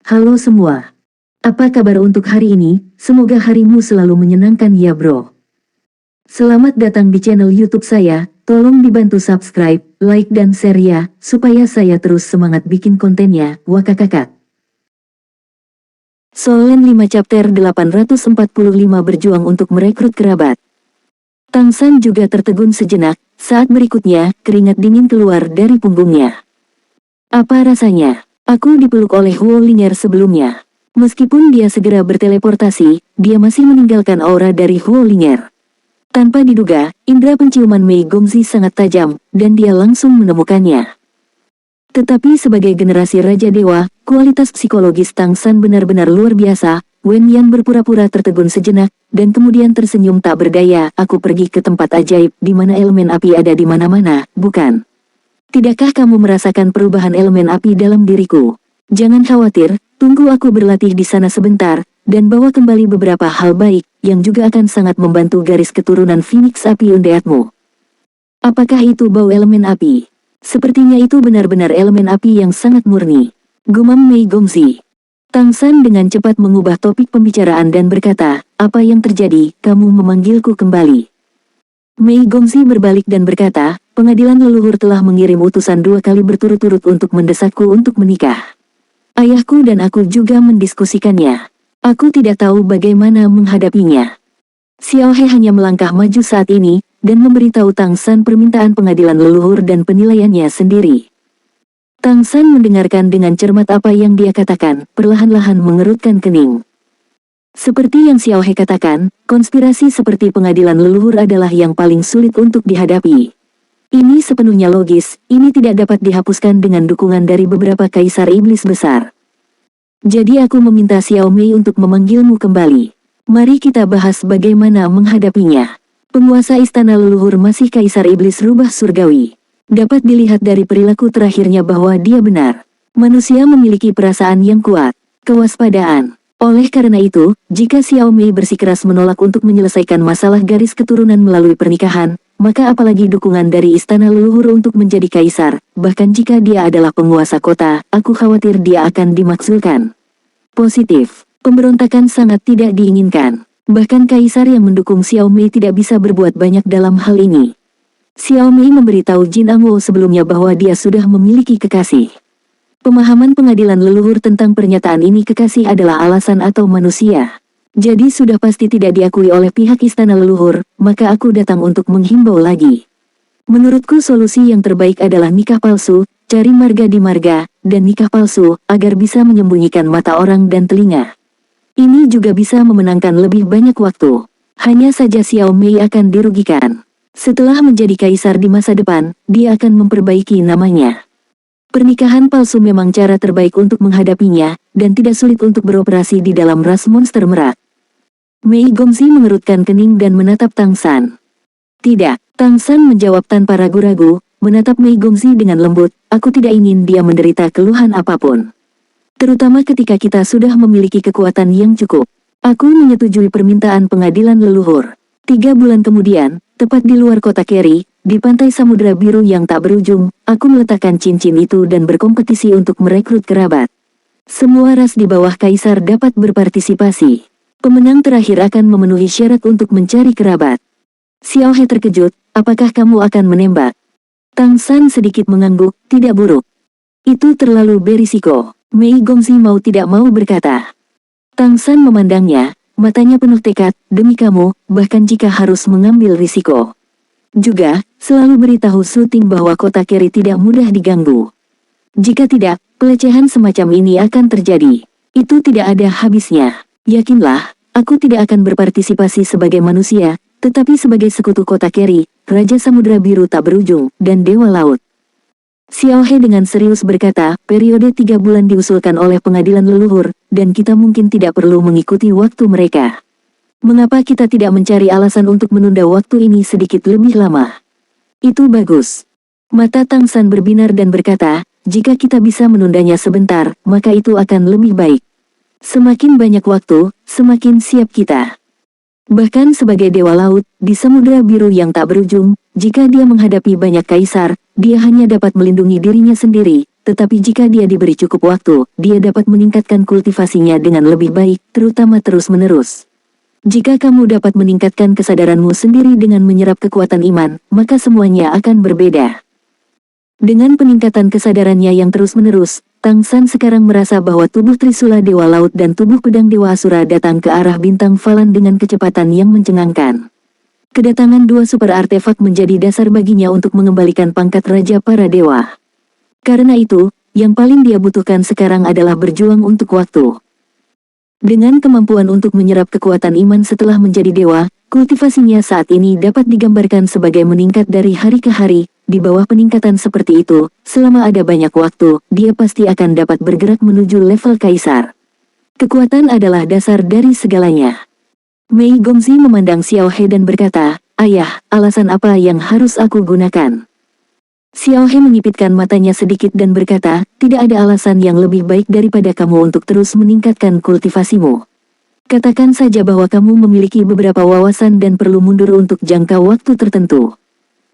Halo semua. Apa kabar untuk hari ini? Semoga harimu selalu menyenangkan ya bro. Selamat datang di channel YouTube saya. Tolong dibantu subscribe, like dan share ya, supaya saya terus semangat bikin kontennya. Wakakakak. Solen 5 chapter 845 berjuang untuk merekrut kerabat. Tang San juga tertegun sejenak, saat berikutnya, keringat dingin keluar dari punggungnya. Apa rasanya? Aku dipeluk oleh Huo Linger sebelumnya. Meskipun dia segera berteleportasi, dia masih meninggalkan aura dari Huo Linger. Tanpa diduga, indera penciuman Mei Gongzi sangat tajam, dan dia langsung menemukannya. Tetapi sebagai generasi Raja Dewa, kualitas psikologis Tang San benar-benar luar biasa. Wen Yan berpura-pura tertegun sejenak, dan kemudian tersenyum tak berdaya. Aku pergi ke tempat ajaib, di mana elemen api ada di mana-mana, bukan? Tidakkah kamu merasakan perubahan elemen api dalam diriku? Jangan khawatir, tunggu aku berlatih di sana sebentar, dan bawa kembali beberapa hal baik, yang juga akan sangat membantu garis keturunan Phoenix api undeadmu. Apakah itu bau elemen api? Sepertinya itu benar-benar elemen api yang sangat murni. Gumam Mei Gongzi. Tang San dengan cepat mengubah topik pembicaraan dan berkata, apa yang terjadi, kamu memanggilku kembali? Mei Gongzi berbalik dan berkata, pengadilan leluhur telah mengirim utusan 2 kali berturut-turut untuk mendesakku untuk menikah. Ayahku dan aku juga mendiskusikannya. Aku tidak tahu bagaimana menghadapinya. Xiao He hanya melangkah maju saat ini, dan memberitahu Tang San permintaan pengadilan leluhur dan penilaiannya sendiri. Tang San mendengarkan dengan cermat apa yang dia katakan, perlahan-lahan mengerutkan kening. Seperti yang Xiao He katakan, konspirasi seperti pengadilan leluhur adalah yang paling sulit untuk dihadapi. Ini sepenuhnya logis, ini tidak dapat dihapuskan dengan dukungan dari beberapa kaisar iblis besar. Jadi aku meminta Xiao Mei untuk memanggilmu kembali. Mari kita bahas bagaimana menghadapinya. Penguasa istana leluhur masih kaisar iblis rubah surgawi. Dapat dilihat dari perilaku terakhirnya bahwa dia benar. Manusia memiliki perasaan yang kuat, kewaspadaan. Oleh karena itu, jika Xiao Mei bersikeras menolak untuk menyelesaikan masalah garis keturunan melalui pernikahan, maka apalagi dukungan dari istana leluhur untuk menjadi kaisar, bahkan jika dia adalah penguasa kota, aku khawatir dia akan dimaksudkan. Positif, pemberontakan sangat tidak diinginkan. Bahkan kaisar yang mendukung Xiao Mei tidak bisa berbuat banyak dalam hal ini. Xiao Mei memberitahu Jin Angwo sebelumnya bahwa dia sudah memiliki kekasih. Pemahaman pengadilan leluhur tentang pernyataan ini kekasih adalah alasan atau manusia. Jadi sudah pasti tidak diakui oleh pihak istana leluhur, maka aku datang untuk menghimbau lagi. Menurutku solusi yang terbaik adalah nikah palsu, cari marga di marga, dan nikah palsu, agar bisa menyembunyikan mata orang dan telinga. Ini juga bisa memenangkan lebih banyak waktu. Hanya saja Xiao Mei akan dirugikan. Setelah menjadi kaisar di masa depan, dia akan memperbaiki namanya. Pernikahan palsu memang cara terbaik untuk menghadapinya, dan tidak sulit untuk beroperasi di dalam ras monster merak. Mei Gongzi mengerutkan kening dan menatap Tang San. Tidak, Tang San menjawab tanpa ragu-ragu, menatap Mei Gongzi dengan lembut, aku tidak ingin dia menderita keluhan apapun. Terutama ketika kita sudah memiliki kekuatan yang cukup. Aku menyetujui permintaan pengadilan leluhur. 3 bulan kemudian, tepat di luar kota Keri, di pantai Samudra Biru yang tak berujung, aku meletakkan cincin itu dan berkompetisi untuk merekrut kerabat. Semua ras di bawah kaisar dapat berpartisipasi. Pemenang terakhir akan memenuhi syarat untuk mencari kerabat. Xiao He terkejut, apakah kamu akan menembak? Tang San sedikit mengangguk, tidak buruk. Itu terlalu berisiko. Mei Gongzi mau tidak mau berkata. Tang San memandangnya, matanya penuh tekad, demi kamu, bahkan jika harus mengambil risiko. Juga, selalu beritahu Suting bahwa kota Keri tidak mudah diganggu. Jika tidak, pelecehan semacam ini akan terjadi. Itu tidak ada habisnya. Yakinlah, aku tidak akan berpartisipasi sebagai manusia, tetapi sebagai sekutu kota Keri, Raja Samudra Biru tak berujung, dan Dewa Laut. Xiao He dengan serius berkata, periode 3 bulan diusulkan oleh pengadilan leluhur, dan kita mungkin tidak perlu mengikuti waktu mereka. Mengapa kita tidak mencari alasan untuk menunda waktu ini sedikit lebih lama? Itu bagus. Mata Tang San berbinar dan berkata, jika kita bisa menundanya sebentar, maka itu akan lebih baik. Semakin banyak waktu, semakin siap kita. Bahkan sebagai Dewa Laut, di Samudra Biru yang tak berujung, jika dia menghadapi banyak kaisar, dia hanya dapat melindungi dirinya sendiri, tetapi jika dia diberi cukup waktu, dia dapat meningkatkan kultivasinya dengan lebih baik, terutama terus-menerus. Jika kamu dapat meningkatkan kesadaranmu sendiri dengan menyerap kekuatan iman, maka semuanya akan berbeda. Dengan peningkatan kesadarannya yang terus-menerus, Tang San sekarang merasa bahwa tubuh Trisula Dewa Laut dan tubuh pedang Dewa Asura datang ke arah bintang Falan dengan kecepatan yang mencengangkan. Kedatangan dua super artefak menjadi dasar baginya untuk mengembalikan pangkat Raja para Dewa. Karena itu, yang paling dia butuhkan sekarang adalah berjuang untuk waktu. Dengan kemampuan untuk menyerap kekuatan iman setelah menjadi dewa, kultivasinya saat ini dapat digambarkan sebagai meningkat dari hari ke hari. Di bawah peningkatan seperti itu, selama ada banyak waktu, dia pasti akan dapat bergerak menuju level kaisar. Kekuatan adalah dasar dari segalanya. Mei Gongzi memandang Xiao He dan berkata, "Ayah, alasan apa yang harus aku gunakan?" Xiao He menyipitkan matanya sedikit dan berkata, "Tidak ada alasan yang lebih baik daripada kamu untuk terus meningkatkan kultivasimu. Katakan saja bahwa kamu memiliki beberapa wawasan dan perlu mundur untuk jangka waktu tertentu.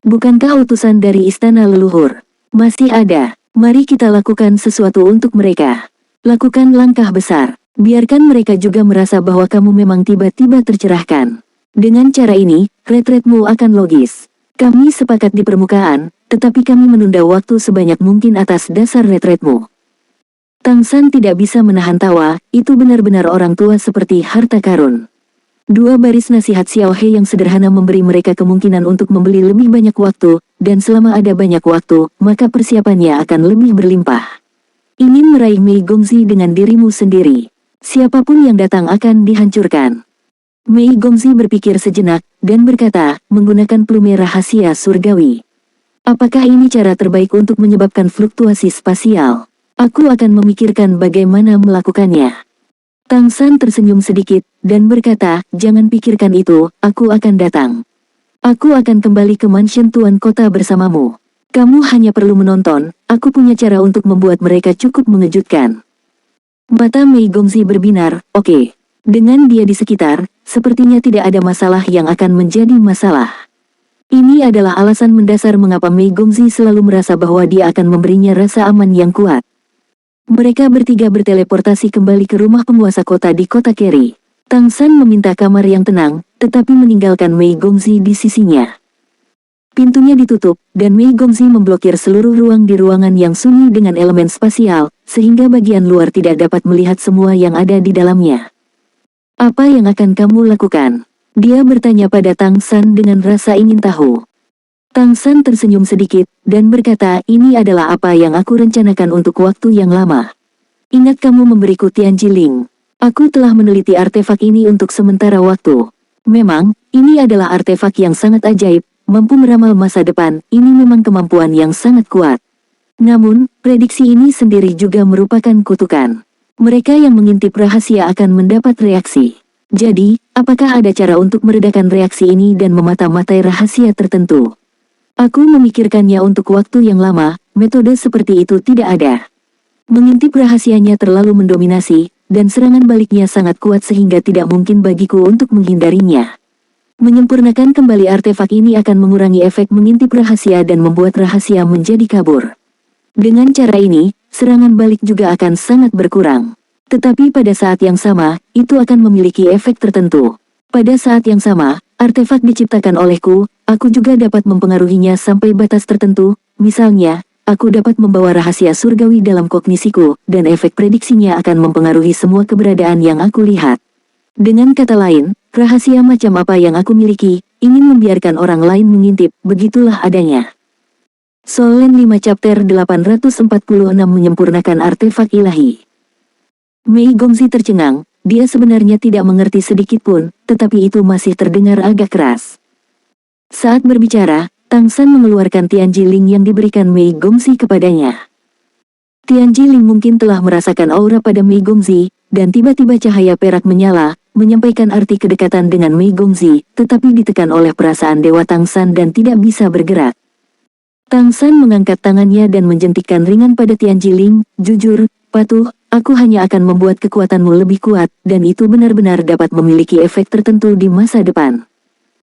Bukankah utusan dari istana leluhur masih ada? Mari kita lakukan sesuatu untuk mereka. Lakukan langkah besar. Biarkan mereka juga merasa bahwa kamu memang tiba-tiba tercerahkan. Dengan cara ini, retretmu akan logis. Kami sepakat di permukaan, tetapi kami menunda waktu sebanyak mungkin atas dasar retretmu." Tang San tidak bisa menahan tawa, itu benar-benar orang tua seperti harta karun. Dua baris nasihat Xiao He yang sederhana memberi mereka kemungkinan untuk membeli lebih banyak waktu, dan selama ada banyak waktu, maka persiapannya akan lebih berlimpah. Ingin meraih Mei Gongzi dengan dirimu sendiri. Siapapun yang datang akan dihancurkan. Mei Gongzi berpikir sejenak, dan berkata, menggunakan plume rahasia surgawi. Apakah ini cara terbaik untuk menyebabkan fluktuasi spasial? Aku akan memikirkan bagaimana melakukannya. Tang San tersenyum sedikit, dan berkata, jangan pikirkan itu, aku akan datang. Aku akan kembali ke mansion Tuan Kota bersamamu. Kamu hanya perlu menonton, aku punya cara untuk membuat mereka cukup mengejutkan. Mata Mei Gongzi berbinar, oke. Dengan dia di sekitar, sepertinya tidak ada masalah yang akan menjadi masalah. Ini adalah alasan mendasar mengapa Mei Gongzi selalu merasa bahwa dia akan memberinya rasa aman yang kuat. Mereka bertiga berteleportasi kembali ke rumah penguasa kota di kota Keri. Tang San meminta kamar yang tenang, tetapi meninggalkan Mei Gongzi di sisinya. Pintunya ditutup, dan Mei Gongzi memblokir seluruh ruang di ruangan yang sunyi dengan elemen spasial, sehingga bagian luar tidak dapat melihat semua yang ada di dalamnya. Apa yang akan kamu lakukan? Dia bertanya pada Tang San dengan rasa ingin tahu. Tang San tersenyum sedikit, dan berkata, ini adalah apa yang aku rencanakan untuk waktu yang lama. Ingat kamu memberiku Tianji Ling. Aku telah meneliti artefak ini untuk sementara waktu. Memang, ini adalah artefak yang sangat ajaib, mampu meramal masa depan, ini memang kemampuan yang sangat kuat. Namun, prediksi ini sendiri juga merupakan kutukan. Mereka yang mengintip rahasia akan mendapat reaksi. Jadi, apakah ada cara untuk meredakan reaksi ini dan memata-matai rahasia tertentu? Aku memikirkannya untuk waktu yang lama, metode seperti itu tidak ada. Mengintip rahasianya terlalu mendominasi, dan serangan baliknya sangat kuat sehingga tidak mungkin bagiku untuk menghindarinya. Menyempurnakan kembali artefak ini akan mengurangi efek mengintip rahasia dan membuat rahasia menjadi kabur. Dengan cara ini, serangan balik juga akan sangat berkurang. Tetapi pada saat yang sama, itu akan memiliki efek tertentu. Pada saat yang sama, artefak diciptakan olehku, aku juga dapat mempengaruhinya sampai batas tertentu, misalnya, aku dapat membawa rahasia surgawi dalam kognisiku, dan efek prediksinya akan mempengaruhi semua keberadaan yang aku lihat. Dengan kata lain, rahasia macam apa yang aku miliki, ingin membiarkan orang lain mengintip, begitulah adanya. Solen 5 Chapter 846 menyempurnakan artefak ilahi. Mei Gongzi tercengang, dia sebenarnya tidak mengerti sedikit pun, tetapi itu masih terdengar agak keras. Saat berbicara, Tang San mengeluarkan Tianji Ling yang diberikan Mei Gongzi kepadanya. Tianji Ling mungkin telah merasakan aura pada Mei Gongzi, dan tiba-tiba cahaya perak menyala, menyampaikan arti kedekatan dengan Mei Gongzi, tetapi ditekan oleh perasaan Dewa Tang San dan tidak bisa bergerak. Tang San mengangkat tangannya dan menjentikkan ringan pada Tianji Ling, jujur, patuh, aku hanya akan membuat kekuatanmu lebih kuat, dan itu benar-benar dapat memiliki efek tertentu di masa depan.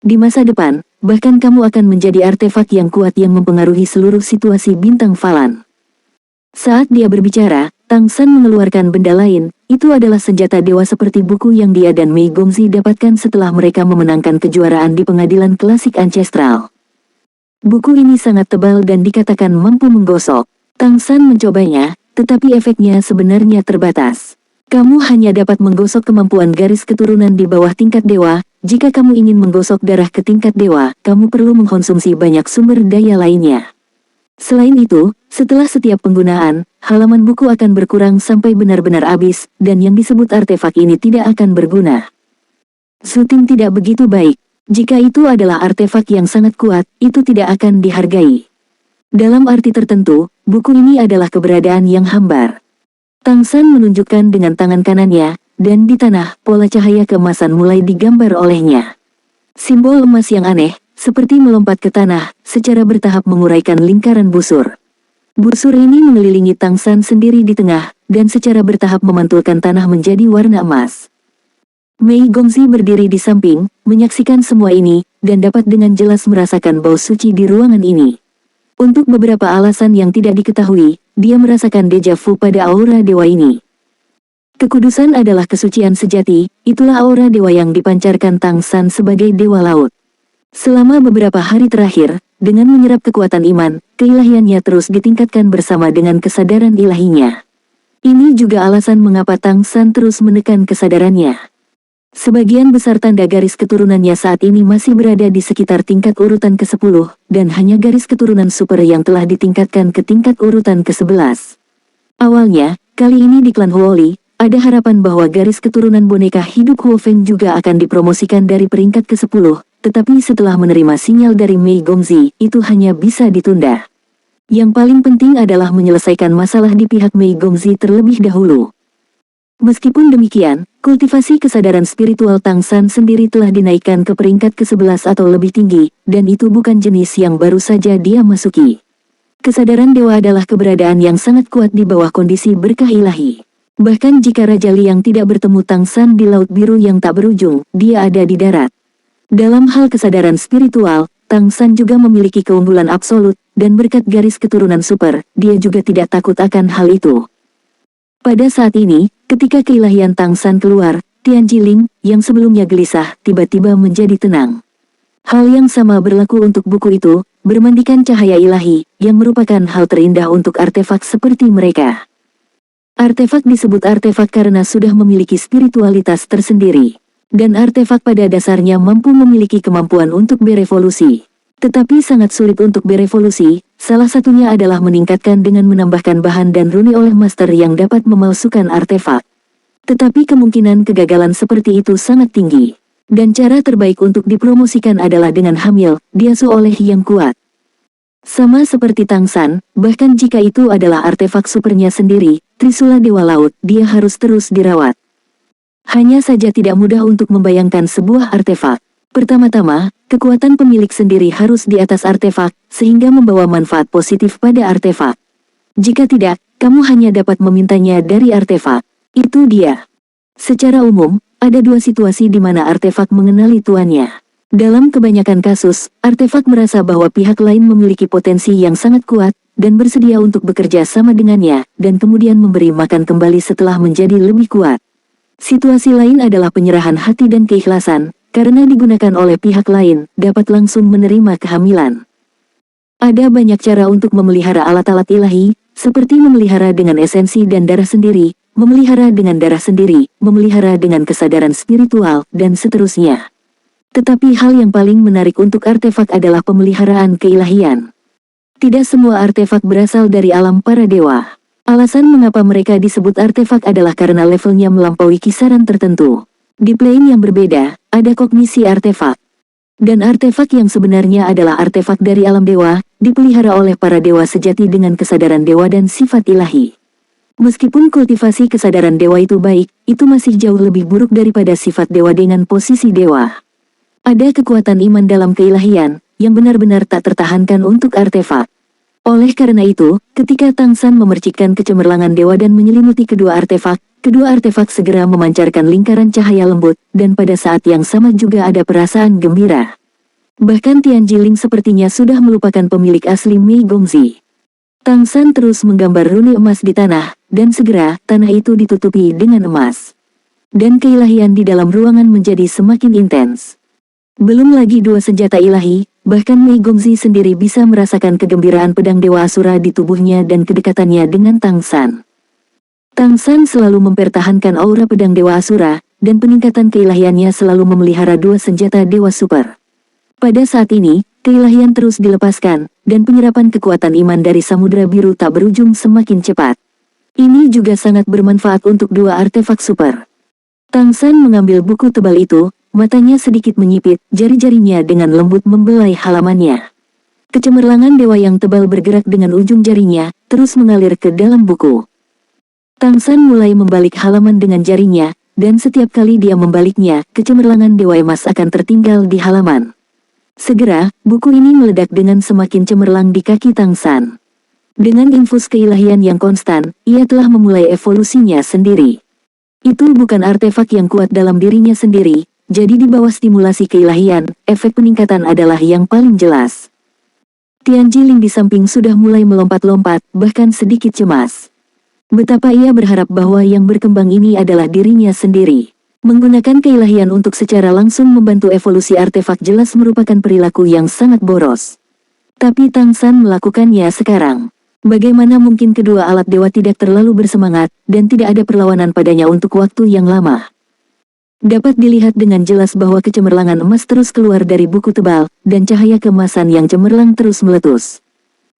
Di masa depan, bahkan kamu akan menjadi artefak yang kuat yang mempengaruhi seluruh situasi bintang Falan. Saat dia berbicara, Tang San mengeluarkan benda lain. Itu adalah senjata dewa seperti buku yang dia dan Mei Gongzi dapatkan setelah mereka memenangkan kejuaraan di pengadilan klasik ancestral. Buku ini sangat tebal dan dikatakan mampu menggosok. Tang San mencobanya, tetapi efeknya sebenarnya terbatas. Kamu hanya dapat menggosok kemampuan garis keturunan di bawah tingkat dewa. Jika kamu ingin menggosok darah ke tingkat dewa, kamu perlu mengkonsumsi banyak sumber daya lainnya. Selain itu, setelah setiap penggunaan, halaman buku akan berkurang sampai benar-benar habis, dan yang disebut artefak ini tidak akan berguna. Shooting tidak begitu baik. Jika itu adalah artefak yang sangat kuat, itu tidak akan dihargai. Dalam arti tertentu, buku ini adalah keberadaan yang hambar. Tang San menunjukkan dengan tangan kanannya, dan di tanah, pola cahaya keemasan mulai digambar olehnya. Simbol emas yang aneh, seperti melompat ke tanah, secara bertahap menguraikan lingkaran busur. Busur ini mengelilingi Tang San sendiri di tengah, dan secara bertahap memantulkan tanah menjadi warna emas. Mei Gongzi berdiri di samping, menyaksikan semua ini, dan dapat dengan jelas merasakan bau suci di ruangan ini. Untuk beberapa alasan yang tidak diketahui, dia merasakan deja vu pada aura dewa ini. Kekudusan adalah kesucian sejati, itulah aura dewa yang dipancarkan Tang San sebagai dewa laut. Selama beberapa hari terakhir, dengan menyerap kekuatan iman, keilahiannya terus ditingkatkan bersama dengan kesadaran ilahinya. Ini juga alasan mengapa Tang San terus menekan kesadarannya. Sebagian besar tanda garis keturunannya saat ini masih berada di sekitar tingkat urutan ke-10, dan hanya garis keturunan super yang telah ditingkatkan ke tingkat urutan ke-11. Awalnya, kali ini di klan Huoli, ada harapan bahwa garis keturunan boneka hidup Huo Feng juga akan dipromosikan dari peringkat ke-10, tetapi setelah menerima sinyal dari Mei Gongzi, itu hanya bisa ditunda. Yang paling penting adalah menyelesaikan masalah di pihak Mei Gongzi terlebih dahulu. Meskipun demikian, kultivasi kesadaran spiritual Tang San sendiri telah dinaikkan ke peringkat ke-11 atau lebih tinggi, dan itu bukan jenis yang baru saja dia masuki. Kesadaran dewa adalah keberadaan yang sangat kuat di bawah kondisi berkah ilahi. Bahkan jika Raja Liang tidak bertemu Tang San di Laut Biru yang tak berujung, dia ada di darat. Dalam hal kesadaran spiritual, Tang San juga memiliki keunggulan absolut, dan berkat garis keturunan super, dia juga tidak takut akan hal itu. Pada saat ini, ketika keilahian Tang San keluar, Tian Jiling, yang sebelumnya gelisah, tiba-tiba menjadi tenang. Hal yang sama berlaku untuk buku itu, bermandikan cahaya ilahi, yang merupakan hal terindah untuk artefak seperti mereka. Artefak disebut artefak karena sudah memiliki spiritualitas tersendiri. Dan artefak pada dasarnya mampu memiliki kemampuan untuk berevolusi. Tetapi sangat sulit untuk berevolusi, salah satunya adalah meningkatkan dengan menambahkan bahan dan rune oleh master yang dapat memalsukan artefak. Tetapi kemungkinan kegagalan seperti itu sangat tinggi. Dan cara terbaik untuk dipromosikan adalah dengan hamil, diasuh oleh yang kuat. Sama seperti Tang San, bahkan jika itu adalah artefak supernya sendiri, Trisula Dewa Laut, dia harus terus dirawat. Hanya saja tidak mudah untuk membayangkan sebuah artefak. Pertama-tama, kekuatan pemilik sendiri harus di atas artefak, sehingga membawa manfaat positif pada artefak. Jika tidak, kamu hanya dapat memintanya dari artefak. Itu dia. Secara umum, ada dua situasi di mana artefak mengenali tuannya. Dalam kebanyakan kasus, artefak merasa bahwa pihak lain memiliki potensi yang sangat kuat, dan bersedia untuk bekerja sama dengannya, dan kemudian memberi makan kembali setelah menjadi lebih kuat. Situasi lain adalah penyerahan hati dan keikhlasan, karena digunakan oleh pihak lain, dapat langsung menerima kehamilan. Ada banyak cara untuk memelihara alat-alat ilahi, seperti memelihara dengan esensi dan darah sendiri, memelihara dengan darah sendiri, memelihara dengan kesadaran spiritual, dan seterusnya. Tetapi hal yang paling menarik untuk artefak adalah pemeliharaan keilahian. Tidak semua artefak berasal dari alam para dewa. Alasan mengapa mereka disebut artefak adalah karena levelnya melampaui kisaran tertentu. Di plane yang berbeda, ada kognisi artefak. Dan artefak yang sebenarnya adalah artefak dari alam dewa, dipelihara oleh para dewa sejati dengan kesadaran dewa dan sifat ilahi. Meskipun kultivasi kesadaran dewa itu baik, itu masih jauh lebih buruk daripada sifat dewa dengan posisi dewa. Ada kekuatan iman dalam keilahian, yang benar-benar tak tertahankan untuk artefak. Oleh karena itu, ketika Tang San memercikkan kecemerlangan dewa dan menyelimuti kedua artefak segera memancarkan lingkaran cahaya lembut, dan pada saat yang sama juga ada perasaan gembira. Bahkan Tian Jiling sepertinya sudah melupakan pemilik asli Mei Gongzi. Tang San terus menggambar rune emas di tanah, dan segera tanah itu ditutupi dengan emas. Dan keilahian di dalam ruangan menjadi semakin intens. Belum lagi dua senjata ilahi, bahkan Mei Gongzi sendiri bisa merasakan kegembiraan pedang Dewa Asura di tubuhnya dan kedekatannya dengan Tang San. Tang San selalu mempertahankan aura pedang Dewa Asura, dan peningkatan keilahiannya selalu memelihara dua senjata Dewa Super. Pada saat ini, keilahian terus dilepaskan, dan penyerapan kekuatan iman dari Samudra Biru tak berujung semakin cepat. Ini juga sangat bermanfaat untuk dua artefak super. Tang San mengambil buku tebal itu, matanya sedikit menyipit, jari-jarinya dengan lembut membelai halamannya. Kecemerlangan dewa yang tebal bergerak dengan ujung jarinya, terus mengalir ke dalam buku. Tang San mulai membalik halaman dengan jarinya, dan setiap kali dia membaliknya, kecemerlangan dewa emas akan tertinggal di halaman. Segera, buku ini meledak dengan semakin cemerlang di kaki Tang San. Dengan infus keilahian yang konstan, ia telah memulai evolusinya sendiri. Itu bukan artefak yang kuat dalam dirinya sendiri, jadi di bawah stimulasi keilahian, efek peningkatan adalah yang paling jelas. Tian Jiling di samping sudah mulai melompat-lompat, bahkan sedikit cemas. Betapa ia berharap bahwa yang berkembang ini adalah dirinya sendiri. Menggunakan keilahian untuk secara langsung membantu evolusi artefak jelas merupakan perilaku yang sangat boros. Tapi Tang San melakukannya sekarang. Bagaimana mungkin kedua alat dewa tidak terlalu bersemangat, dan tidak ada perlawanan padanya untuk waktu yang lama. Dapat dilihat dengan jelas bahwa kecemerlangan emas terus keluar dari buku tebal, dan cahaya keemasan yang cemerlang terus meletus.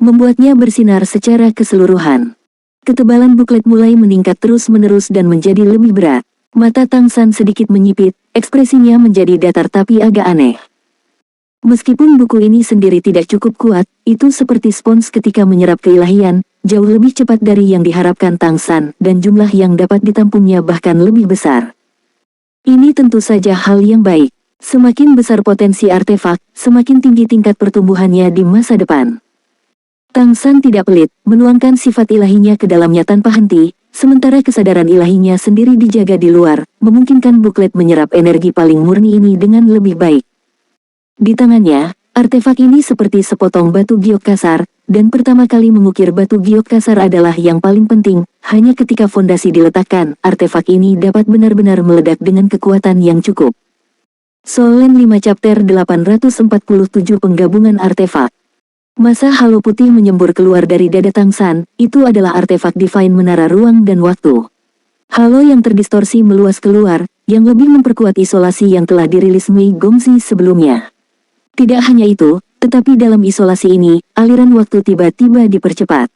Membuatnya bersinar secara keseluruhan. Ketebalan buklet mulai meningkat terus-menerus dan menjadi lebih berat. Mata Tang San sedikit menyipit, ekspresinya menjadi datar tapi agak aneh. Meskipun buku ini sendiri tidak cukup kuat, itu seperti spons ketika menyerap keilahian, jauh lebih cepat dari yang diharapkan Tang San, dan jumlah yang dapat ditampungnya bahkan lebih besar. Ini tentu saja hal yang baik. Semakin besar potensi artefak, semakin tinggi tingkat pertumbuhannya di masa depan. Tang San tidak pelit, menuangkan sifat ilahinya ke dalamnya tanpa henti, sementara kesadaran ilahinya sendiri dijaga di luar, memungkinkan buklet menyerap energi paling murni ini dengan lebih baik. Di tangannya, artefak ini seperti sepotong batu giok kasar, dan pertama kali mengukir batu giok kasar adalah yang paling penting, hanya ketika fondasi diletakkan, artefak ini dapat benar-benar meledak dengan kekuatan yang cukup. Solen 5 Chapter 847 Penggabungan Artefak. Masa halo putih menyembur keluar dari dada Tang San, itu adalah artefak divine menara ruang dan waktu. Halo yang terdistorsi meluas keluar, yang lebih memperkuat isolasi yang telah dirilis Mei Gongzi sebelumnya. Tidak hanya itu, tetapi dalam isolasi ini, aliran waktu tiba-tiba dipercepat.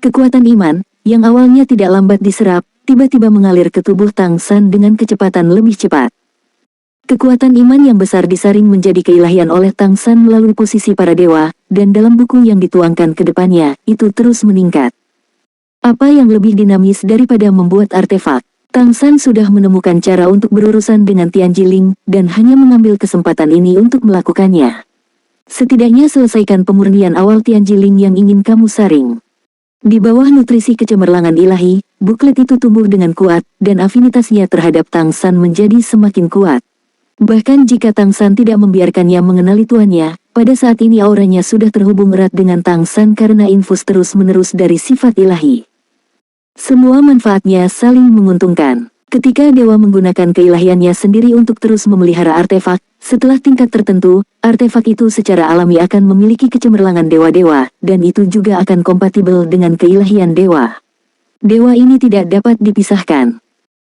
Kekuatan iman, yang awalnya tidak lambat diserap, tiba-tiba mengalir ke tubuh Tang San dengan kecepatan lebih cepat. Kekuatan iman yang besar disaring menjadi keilahian oleh Tang San melalui posisi para dewa, dan dalam buku yang dituangkan ke depannya, itu terus meningkat. Apa yang lebih dinamis daripada membuat artefak? Tang San sudah menemukan cara untuk berurusan dengan Tian Jiling, dan hanya mengambil kesempatan ini untuk melakukannya. Setidaknya selesaikan pemurnian awal Tian Jiling yang ingin kamu saring. Di bawah nutrisi kecemerlangan ilahi, buklet itu tumbuh dengan kuat, dan afinitasnya terhadap Tang San menjadi semakin kuat. Bahkan jika Tang San tidak membiarkannya mengenali tuannya, pada saat ini auranya sudah terhubung erat dengan Tang San karena infus terus-menerus dari sifat ilahi. Semua manfaatnya saling menguntungkan. Ketika dewa menggunakan keilahiannya sendiri untuk terus memelihara artefak, setelah tingkat tertentu, artefak itu secara alami akan memiliki kecemerlangan dewa-dewa, dan itu juga akan kompatibel dengan keilahian dewa. Dewa ini tidak dapat dipisahkan.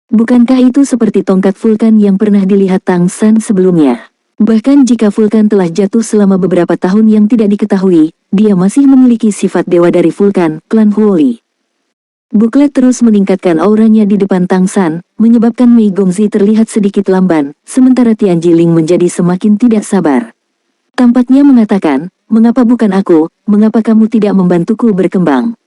Bukankah itu seperti tongkat vulkan yang pernah dilihat Tang San sebelumnya? Bahkan jika vulkan telah jatuh selama beberapa tahun yang tidak diketahui, dia masih memiliki sifat dewa dari vulkan, klan Huoli. Buklet terus meningkatkan auranya di depan Tang San, menyebabkan Mei Gongzi terlihat sedikit lamban, sementara Tian Jiling menjadi semakin tidak sabar. Tampaknya mengatakan, mengapa bukan aku, mengapa kamu tidak membantuku berkembang?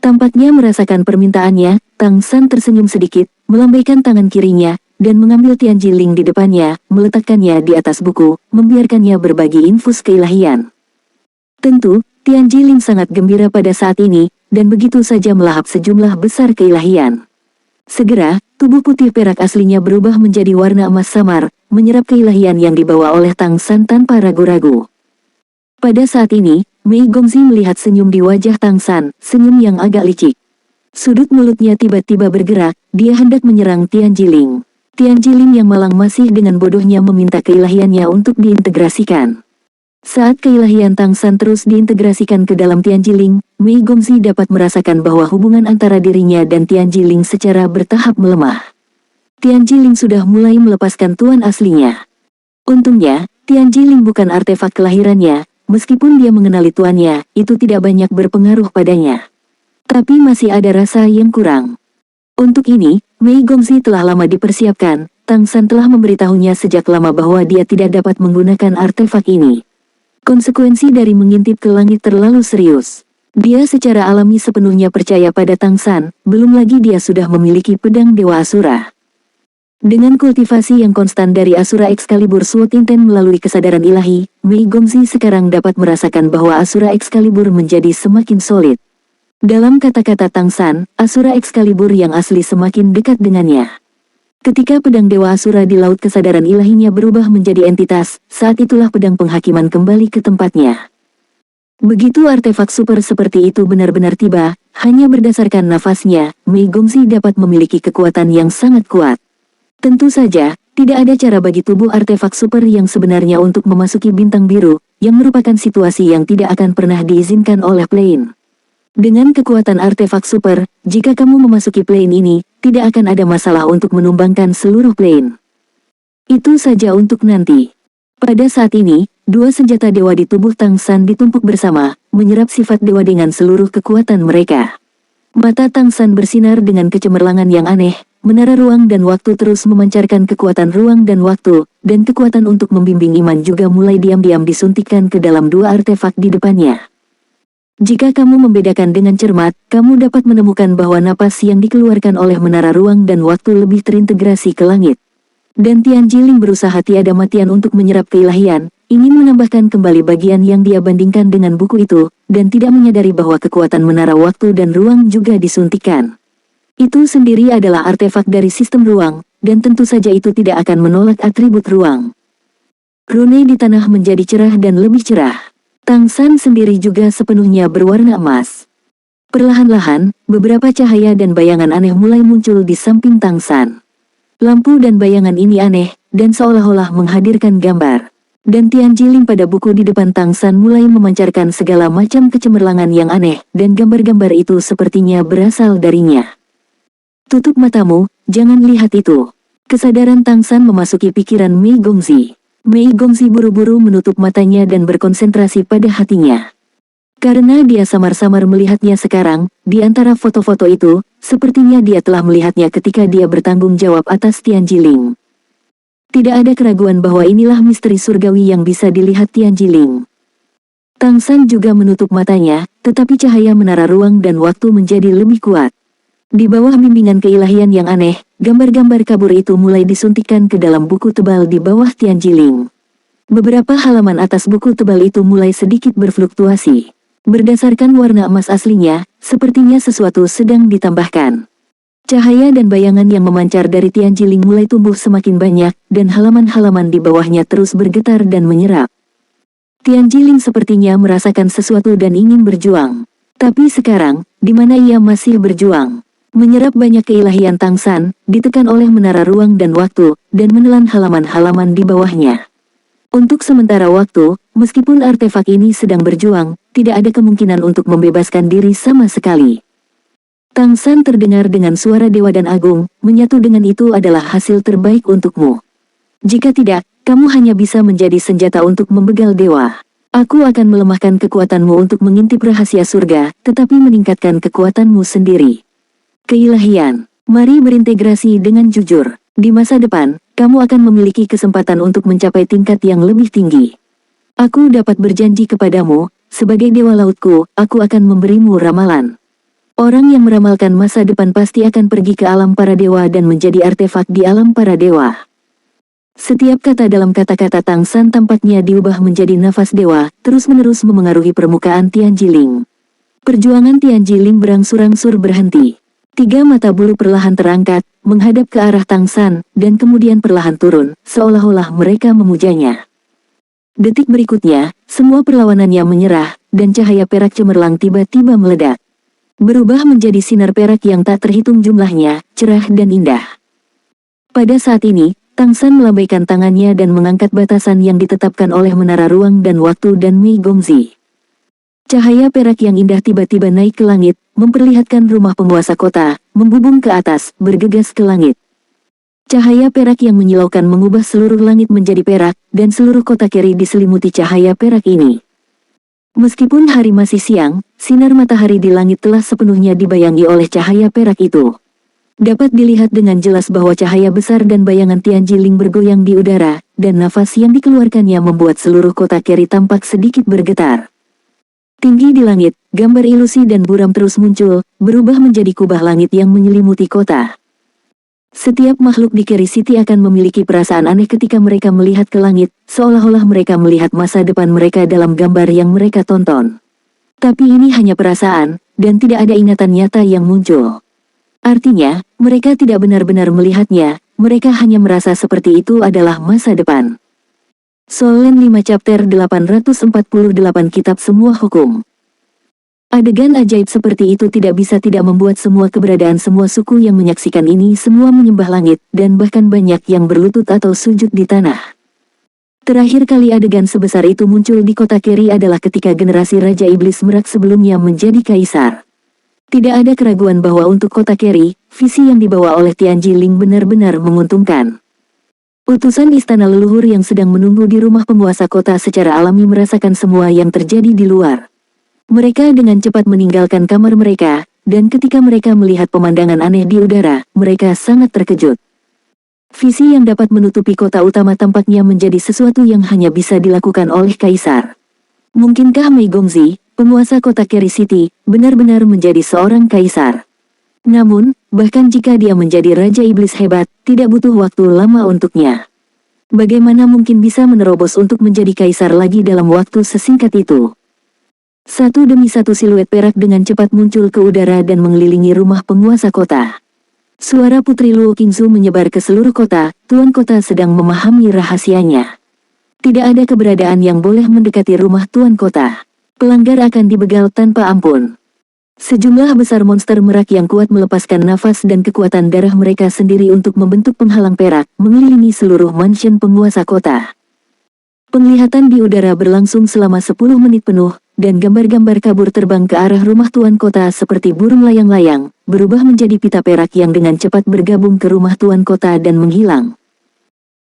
Tampaknya merasakan permintaannya, Tang San tersenyum sedikit, melambaikan tangan kirinya, dan mengambil Tian Jiling di depannya, meletakkannya di atas buku, membiarkannya berbagi infus keilahian. Tentu, Tian Jiling sangat gembira pada saat ini, dan begitu saja melahap sejumlah besar keilahian. Segera, tubuh putih perak aslinya berubah menjadi warna emas samar, menyerap keilahian yang dibawa oleh Tang San tanpa ragu-ragu. Pada saat ini, Mei Gongzi melihat senyum di wajah Tang San, senyum yang agak licik. Sudut mulutnya tiba-tiba bergerak, dia hendak menyerang Tian Jiling. Tian Jiling yang malang masih dengan bodohnya meminta keilahiannya untuk diintegrasikan. Saat keilahian Tang San terus diintegrasikan ke dalam Tian Jiling, Mei Gongzi dapat merasakan bahwa hubungan antara dirinya dan Tian Jiling secara bertahap melemah. Tian Jiling sudah mulai melepaskan tuan aslinya. Untungnya, Tian Jiling bukan artefak kelahirannya, meskipun dia mengenali tuannya, itu tidak banyak berpengaruh padanya. Tapi masih ada rasa yang kurang. Untuk ini, Mei Gongzi telah lama dipersiapkan, Tang San telah memberitahunya sejak lama bahwa dia tidak dapat menggunakan artefak ini. Konsekuensi dari mengintip ke langit terlalu serius. Dia secara alami sepenuhnya percaya pada Tang San, belum lagi dia sudah memiliki pedang Dewa Asura. Dengan kultivasi yang konstan dari Asura Excalibur Sword Intent melalui kesadaran ilahi, Mei Gongzi sekarang dapat merasakan bahwa Asura Excalibur menjadi semakin solid. Dalam kata-kata Tang San, Asura Excalibur yang asli semakin dekat dengannya. Ketika pedang Dewa Asura di laut kesadaran ilahinya berubah menjadi entitas, saat itulah pedang penghakiman kembali ke tempatnya. Begitu artefak super seperti itu benar-benar tiba, hanya berdasarkan nafasnya, Mei Gongzi dapat memiliki kekuatan yang sangat kuat. Tentu saja, tidak ada cara bagi tubuh artefak super yang sebenarnya untuk memasuki bintang biru, yang merupakan situasi yang tidak akan pernah diizinkan oleh plane. Dengan kekuatan artefak super, jika kamu memasuki plane ini, tidak akan ada masalah untuk menumbangkan seluruh plane. Itu saja untuk nanti. Pada saat ini, dua senjata dewa di tubuh Tang San ditumpuk bersama, menyerap sifat dewa dengan seluruh kekuatan mereka. Mata Tang San bersinar dengan kecemerlangan yang aneh, menara ruang dan waktu terus memancarkan kekuatan ruang dan waktu, dan kekuatan untuk membimbing iman juga mulai diam-diam disuntikkan ke dalam dua artefak di depannya. Jika kamu membedakan dengan cermat, kamu dapat menemukan bahwa napas yang dikeluarkan oleh menara ruang dan waktu lebih terintegrasi ke langit. Dan Tian Jiling berusaha tiada matian untuk menyerap keilahian, ingin menambahkan kembali bagian yang dia bandingkan dengan buku itu, dan tidak menyadari bahwa kekuatan menara waktu dan ruang juga disuntikkan. Itu sendiri adalah artefak dari sistem ruang, dan tentu saja itu tidak akan menolak atribut ruang. Rune di tanah menjadi cerah dan lebih cerah. Tang San sendiri juga sepenuhnya berwarna emas. Perlahan-lahan, beberapa cahaya dan bayangan aneh mulai muncul di samping Tang San. Lampu dan bayangan ini aneh, dan seolah-olah menghadirkan gambar. Dan Tian Jiling pada buku di depan Tang San mulai memancarkan segala macam kecemerlangan yang aneh, dan gambar-gambar itu sepertinya berasal darinya. Tutup matamu, jangan lihat itu. Kesadaran Tang San memasuki pikiran Mei Gongzi. Mei Gongzi buru-buru menutup matanya dan berkonsentrasi pada hatinya. Karena dia samar-samar melihatnya sekarang, di antara foto-foto itu, sepertinya dia telah melihatnya ketika dia bertanggung jawab atas Tian Jiling. Tidak ada keraguan bahwa inilah misteri surgawi yang bisa dilihat Tian Jiling. Tang San juga menutup matanya, tetapi cahaya menara ruang dan waktu menjadi lebih kuat. Di bawah bimbingan keilahian yang aneh, gambar-gambar kabur itu mulai disuntikkan ke dalam buku tebal di bawah Tian Jiling. Beberapa halaman atas buku tebal itu mulai sedikit berfluktuasi. Berdasarkan warna emas aslinya, sepertinya sesuatu sedang ditambahkan. Cahaya dan bayangan yang memancar dari Tian Jiling mulai tumbuh semakin banyak, dan halaman-halaman di bawahnya terus bergetar dan menyerap. Tian Jiling sepertinya merasakan sesuatu dan ingin berjuang. Tapi sekarang, di mana ia masih berjuang? Menyerap banyak keilahian Tang San, ditekan oleh menara ruang dan waktu, dan menelan halaman-halaman di bawahnya. Untuk sementara waktu, meskipun artefak ini sedang berjuang, tidak ada kemungkinan untuk membebaskan diri sama sekali. Tang San terdengar dengan suara dewa dan agung, menyatu dengan itu adalah hasil terbaik untukmu. Jika tidak, kamu hanya bisa menjadi senjata untuk membegal dewa. Aku akan melemahkan kekuatanmu untuk mengintip rahasia surga, tetapi meningkatkan kekuatanmu sendiri. Keilahian, mari berintegrasi dengan jujur. Di masa depan, kamu akan memiliki kesempatan untuk mencapai tingkat yang lebih tinggi. Aku dapat berjanji kepadamu, sebagai dewa lautku, aku akan memberimu ramalan. Orang yang meramalkan masa depan pasti akan pergi ke alam para dewa dan menjadi artefak di alam para dewa. Setiap kata dalam kata-kata Tang San tampaknya diubah menjadi nafas dewa, terus-menerus memengaruhi permukaan Tian Jiling. Perjuangan Tian Jiling berangsur-angsur berhenti. Tiga mata bulu perlahan terangkat, menghadap ke arah Tang San, dan kemudian perlahan turun, seolah-olah mereka memujanya. Detik berikutnya, semua perlawanannya menyerah, dan cahaya perak cemerlang tiba-tiba meledak. Berubah menjadi sinar perak yang tak terhitung jumlahnya, cerah dan indah. Pada saat ini, Tang San melambaikan tangannya dan mengangkat batasan yang ditetapkan oleh menara ruang dan waktu dan Mei Gongzi. Cahaya perak yang indah tiba-tiba naik ke langit, memperlihatkan rumah penguasa kota, membubung ke atas, bergegas ke langit. Cahaya perak yang menyilaukan mengubah seluruh langit menjadi perak, dan seluruh kota Keri diselimuti cahaya perak ini. Meskipun hari masih siang, sinar matahari di langit telah sepenuhnya dibayangi oleh cahaya perak itu. Dapat dilihat dengan jelas bahwa cahaya besar dan bayangan Tianjiling bergoyang di udara, dan nafas yang dikeluarkannya membuat seluruh kota Keri tampak sedikit bergetar. Tinggi di langit, gambar ilusi dan buram terus muncul, berubah menjadi kubah langit yang menyelimuti kota. Setiap makhluk di Keri City akan memiliki perasaan aneh ketika mereka melihat ke langit, seolah-olah mereka melihat masa depan mereka dalam gambar yang mereka tonton. Tapi ini hanya perasaan, dan tidak ada ingatan nyata yang muncul. Artinya, mereka tidak benar-benar melihatnya, mereka hanya merasa seperti itu adalah masa depan. Solen 5 Chapter 848 Kitab Semua Hukum. Adegan ajaib seperti itu tidak bisa tidak membuat semua keberadaan semua suku yang menyaksikan ini semua menyembah langit, dan bahkan banyak yang berlutut atau sujud di tanah. Terakhir kali adegan sebesar itu muncul di kota Keri adalah ketika generasi Raja Iblis Merak sebelumnya menjadi kaisar. Tidak ada keraguan bahwa untuk kota Keri, visi yang dibawa oleh Tianjiling benar-benar menguntungkan. Utusan istana leluhur yang sedang menunggu di rumah penguasa kota secara alami merasakan semua yang terjadi di luar. Mereka dengan cepat meninggalkan kamar mereka, dan ketika mereka melihat pemandangan aneh di udara, mereka sangat terkejut. Visi yang dapat menutupi kota utama tampaknya menjadi sesuatu yang hanya bisa dilakukan oleh kaisar. Mungkinkah Mei Gongzi, penguasa kota Keri City, benar-benar menjadi seorang kaisar? Namun, bahkan jika dia menjadi Raja Iblis hebat, tidak butuh waktu lama untuknya. Bagaimana mungkin bisa menerobos untuk menjadi kaisar lagi dalam waktu sesingkat itu? Satu demi satu siluet perak dengan cepat muncul ke udara dan mengelilingi rumah penguasa kota. Suara Putri Luo Qingzu menyebar ke seluruh kota, Tuan Kota sedang memahami rahasianya. Tidak ada keberadaan yang boleh mendekati rumah Tuan Kota. Pelanggar akan dibegal tanpa ampun. Sejumlah besar monster merak yang kuat melepaskan nafas dan kekuatan darah mereka sendiri untuk membentuk penghalang perak, mengelilingi seluruh mansion penguasa kota. Penglihatan di udara berlangsung selama 10 menit penuh, dan gambar-gambar kabur terbang ke arah rumah Tuan Kota seperti burung layang-layang, berubah menjadi pita perak yang dengan cepat bergabung ke rumah Tuan Kota dan menghilang.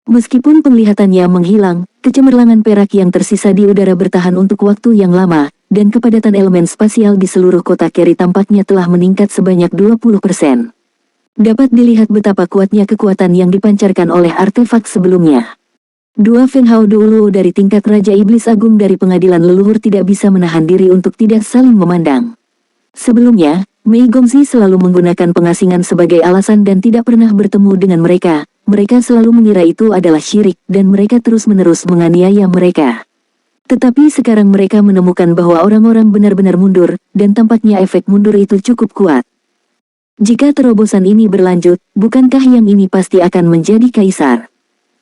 Meskipun penglihatannya menghilang, kecemerlangan perak yang tersisa di udara bertahan untuk waktu yang lama, dan kepadatan elemen spasial di seluruh kota Keri tampaknya telah meningkat sebanyak 20%. Dapat dilihat betapa kuatnya kekuatan yang dipancarkan oleh artefak sebelumnya. Dua Feng Hao Duoluo dari tingkat Raja Iblis Agung dari pengadilan leluhur tidak bisa menahan diri untuk tidak saling memandang. Sebelumnya, Mei Gongzi selalu menggunakan pengasingan sebagai alasan dan tidak pernah bertemu dengan mereka. Mereka selalu mengira itu adalah syirik, dan mereka terus-menerus menganiaya mereka. Tetapi sekarang mereka menemukan bahwa orang-orang benar-benar mundur, dan tampaknya efek mundur itu cukup kuat. Jika terobosan ini berlanjut, bukankah yang ini pasti akan menjadi kaisar?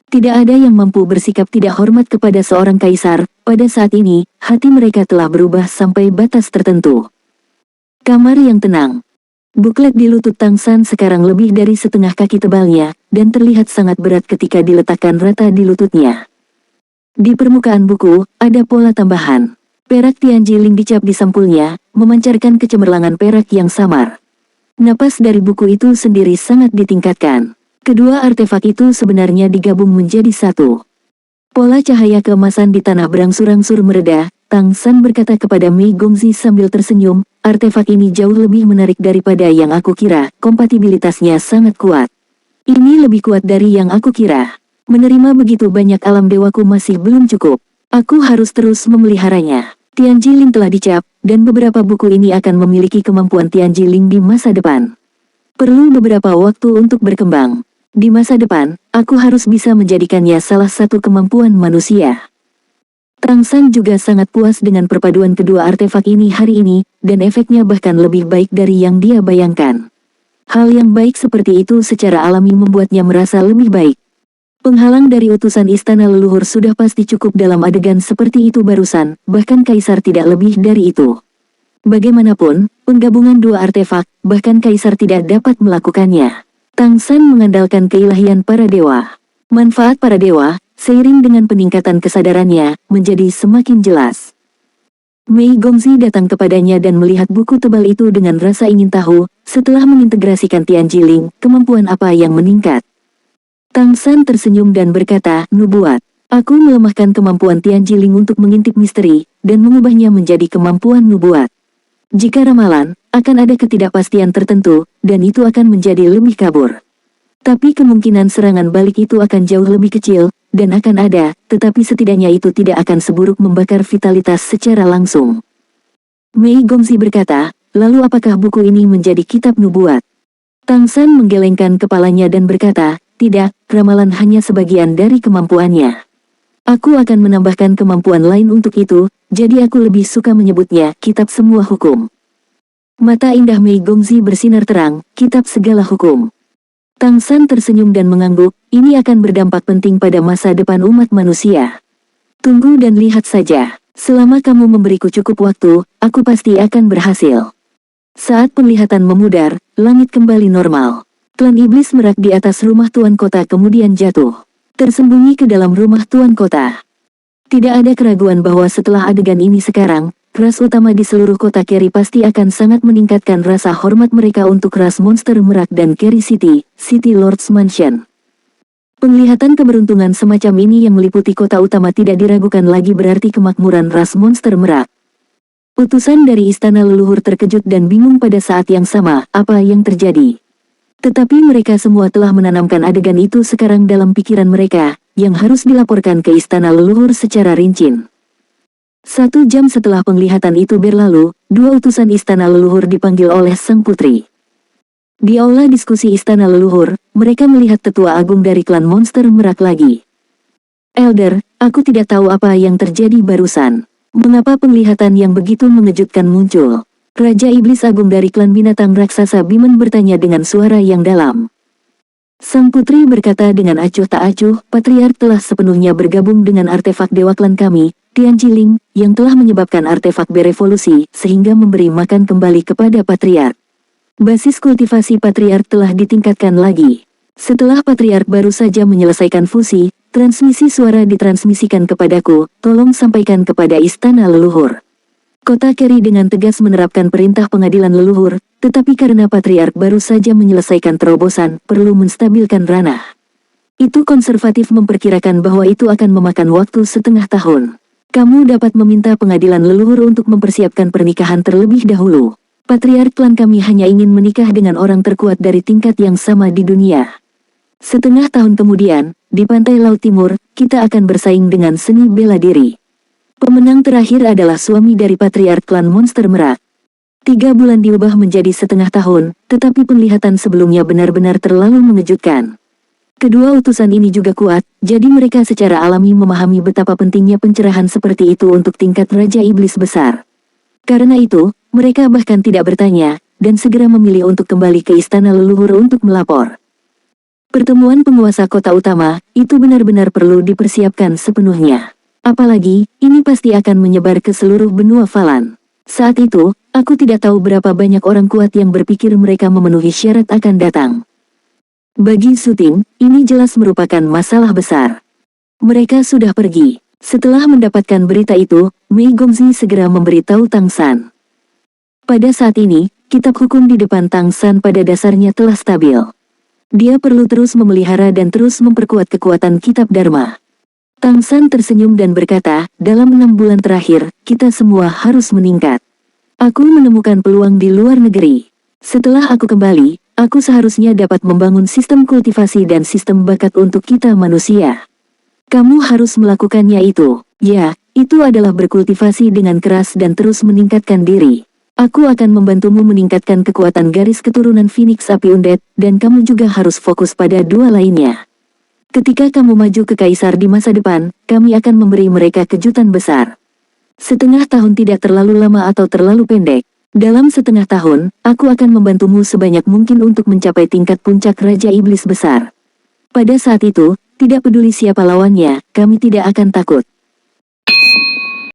Tidak ada yang mampu bersikap tidak hormat kepada seorang kaisar. Pada saat ini, hati mereka telah berubah sampai batas tertentu. Kamar yang tenang. Buklet di lutut Tang San sekarang lebih dari setengah kaki tebalnya, dan terlihat sangat berat ketika diletakkan rata di lututnya. Di permukaan buku, ada pola tambahan. Perak Tianjiling dicap di sampulnya, memancarkan kecemerlangan perak yang samar. Napas dari buku itu sendiri sangat ditingkatkan. Kedua artefak itu sebenarnya digabung menjadi satu. Pola cahaya keemasan di tanah berangsur-angsur mereda. Tang San berkata kepada Mei Gongzi sambil tersenyum, artefak ini jauh lebih menarik daripada yang aku kira, kompatibilitasnya sangat kuat. Ini lebih kuat dari yang aku kira. Menerima begitu banyak alam dewaku masih belum cukup. Aku harus terus memeliharanya. Tianjiling telah dicap, dan beberapa buku ini akan memiliki kemampuan Tianjiling di masa depan. Perlu beberapa waktu untuk berkembang. Di masa depan, aku harus bisa menjadikannya salah satu kemampuan manusia. Tang San juga sangat puas dengan perpaduan kedua artefak ini hari ini, dan efeknya bahkan lebih baik dari yang dia bayangkan. Hal yang baik seperti itu secara alami membuatnya merasa lebih baik. Penghalang dari utusan istana leluhur sudah pasti cukup dalam adegan seperti itu barusan, bahkan Kaisar tidak lebih dari itu. Bagaimanapun, penggabungan dua artefak, bahkan Kaisar tidak dapat melakukannya. Tang San mengandalkan keilahian para dewa. Manfaat para dewa, seiring dengan peningkatan kesadarannya, menjadi semakin jelas. Mei Gongzi datang kepadanya dan melihat buku tebal itu dengan rasa ingin tahu, setelah mengintegrasikan Tian Jiling, kemampuan apa yang meningkat. Tang San tersenyum dan berkata, nubuat. Aku melemahkan kemampuan Tian Jiling untuk mengintip misteri, dan mengubahnya menjadi kemampuan nubuat. Jika ramalan, akan ada ketidakpastian tertentu, dan itu akan menjadi lebih kabur. Tapi kemungkinan serangan balik itu akan jauh lebih kecil, dan akan ada, tetapi setidaknya itu tidak akan seburuk membakar vitalitas secara langsung. Mei Gongzi berkata, lalu apakah buku ini menjadi kitab nubuat? Tang San menggelengkan kepalanya dan berkata, tidak, ramalan hanya sebagian dari kemampuannya. Aku akan menambahkan kemampuan lain untuk itu, jadi aku lebih suka menyebutnya kitab semua hukum. Mata indah Mei Gongzi bersinar terang, kitab segala hukum. Tang San tersenyum dan mengangguk, ini akan berdampak penting pada masa depan umat manusia. Tunggu dan lihat saja, selama kamu memberiku cukup waktu, aku pasti akan berhasil. Saat penglihatan memudar, langit kembali normal. Klan iblis merak di atas rumah tuan kota kemudian jatuh. Tersembunyi ke dalam rumah tuan kota. Tidak ada keraguan bahwa setelah adegan ini sekarang, ras utama di seluruh kota Keri pasti akan sangat meningkatkan rasa hormat mereka untuk ras monster merak dan Keri City, City Lord's Mansion. Penglihatan keberuntungan semacam ini yang meliputi kota utama tidak diragukan lagi berarti kemakmuran ras monster merak. Utusan dari istana leluhur terkejut dan bingung pada saat yang sama, apa yang terjadi. Tetapi mereka semua telah menanamkan adegan itu sekarang dalam pikiran mereka, yang harus dilaporkan ke istana leluhur secara rinci. 1 jam setelah penglihatan itu berlalu, dua utusan istana leluhur dipanggil oleh sang putri. Di aula diskusi istana leluhur, mereka melihat tetua agung dari klan monster merak lagi. Elder, aku tidak tahu apa yang terjadi barusan. Mengapa penglihatan yang begitu mengejutkan muncul? Raja Iblis Agung dari klan binatang raksasa Bimen bertanya dengan suara yang dalam. Sang putri berkata dengan acuh tak acuh, Patriark telah sepenuhnya bergabung dengan artefak dewa klan kami, Tian Jiling, yang telah menyebabkan artefak berevolusi, sehingga memberi makan kembali kepada Patriark. Basis kultivasi Patriark telah ditingkatkan lagi. Setelah Patriark baru saja menyelesaikan fusi, transmisi suara ditransmisikan kepadaku, tolong sampaikan kepada istana leluhur. Kota Keri dengan tegas menerapkan perintah pengadilan leluhur, tetapi karena Patriark baru saja menyelesaikan terobosan, perlu menstabilkan ranah. Itu konservatif memperkirakan bahwa itu akan memakan waktu setengah tahun. Kamu dapat meminta pengadilan leluhur untuk mempersiapkan pernikahan terlebih dahulu. Patriark klan kami hanya ingin menikah dengan orang terkuat dari tingkat yang sama di dunia. Setengah tahun kemudian, di pantai Laut Timur, kita akan bersaing dengan seni bela diri. Pemenang terakhir adalah suami dari Patriark klan monster merak. 3 bulan diubah menjadi setengah tahun, tetapi penglihatan sebelumnya benar-benar terlalu mengejutkan. Kedua utusan ini juga kuat, jadi mereka secara alami memahami betapa pentingnya pencerahan seperti itu untuk tingkat Raja Iblis besar. Karena itu, mereka bahkan tidak bertanya, dan segera memilih untuk kembali ke istana leluhur untuk melapor. Pertemuan penguasa kota utama, itu benar-benar perlu dipersiapkan sepenuhnya. Apalagi, ini pasti akan menyebar ke seluruh benua Falan. Saat itu, aku tidak tahu berapa banyak orang kuat yang berpikir mereka memenuhi syarat akan datang. Bagi Suting, ini jelas merupakan masalah besar. Mereka sudah pergi. Setelah mendapatkan berita itu, Mei Gongzi segera memberitahu Tang San. Pada saat ini, kitab hukum di depan Tang San pada dasarnya telah stabil. Dia perlu terus memelihara dan terus memperkuat kekuatan kitab Dharma. Tang San tersenyum dan berkata, dalam 6 bulan terakhir, kita semua harus meningkat. Aku menemukan peluang di luar negeri. Setelah aku kembali, aku seharusnya dapat membangun sistem kultivasi dan sistem bakat untuk kita manusia. Kamu harus melakukannya itu. Ya, itu adalah berkultivasi dengan keras dan terus meningkatkan diri. Aku akan membantumu meningkatkan kekuatan garis keturunan Phoenix Api Undead, dan kamu juga harus fokus pada dua lainnya. Ketika kamu maju ke Kaisar di masa depan, kami akan memberi mereka kejutan besar. Setengah tahun tidak terlalu lama atau terlalu pendek. Dalam setengah tahun, aku akan membantumu sebanyak mungkin untuk mencapai tingkat puncak Raja Iblis besar. Pada saat itu, Tidak peduli siapa lawannya, kami tidak akan takut.